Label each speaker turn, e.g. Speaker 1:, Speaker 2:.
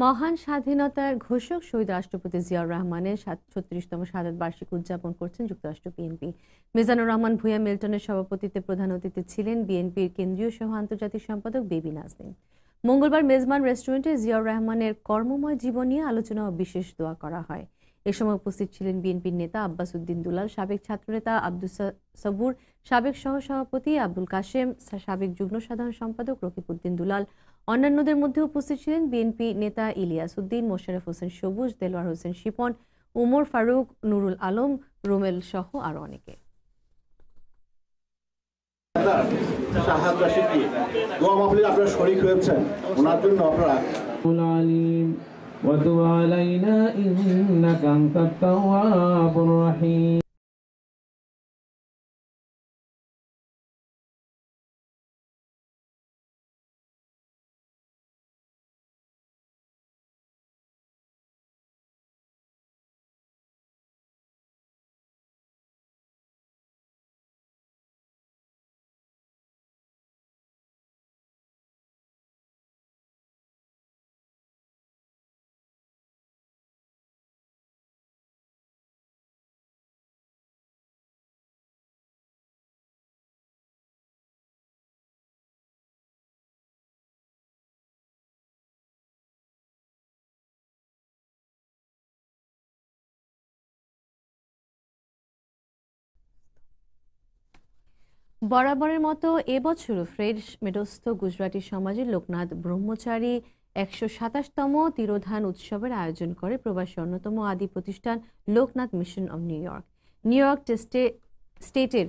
Speaker 1: মহান স্বাধীনতার ঘোষক শহীদ রাষ্ট্রপতি জিয়াউর রহমানের ৩৬তম শাহাদাত বার্ষিক উদযাপন করছেন যুক্তরাষ্ট্র বিএনপি। মিজানুর রহমান ভূঁইয়া মিল্টনের সভাপতিত্বে প্রধান অতিথি ছিলেন বিএনপির কেন্দ্রীয় সহ আন্তর্জাতিক সম্পাদক বেবি নাজনীন। মঙ্গলবার মেজবান রেস্টুরেন্টে জিয়াউর রহমানের কর্মময় জীবন নিয়ে আলোচনা ও বিশেষ দোয়া করা হয়। এ সময় উপস্থিত ছিলেন বিএনপির নেতা আব্বাস উদ্দিন দুলাল, সাবেক ছাত্রনেতা আব্দুল সবুর, সাবেক সহসভাপতি আবুল কাশেম, সাবেক যুগ্ম সাধারণ সম্পাদক রকিব উদ্দিন দুলাল। অন্যান্যদের মধ্যে উপস্থিত ছিলেন বিএনপি নেতা ইলিয়াস উদ্দিন, মোশাররফ হোসেন সবুজ, দেলোয়ার হোসেন শিপন, উমর ফারুক, নুরুল আলম, রুমেল সহ আরো অনেকে।
Speaker 2: আপনারা শরীক হয়েছেন, ওনার জন্য আপনারা وتب علينا إنك أنت التواب الرحيم।
Speaker 1: বরাবরের মতো এবছরও ফ্রেড মেডস্থ গুজরাটি সমাজের লোকনাথ ব্রহ্মচারী ১২৭তম তিরোধান উৎসবের আয়োজন করে প্রবাসী অন্যতম আদি প্রতিষ্ঠান Loknath mission of new York. স্টেটের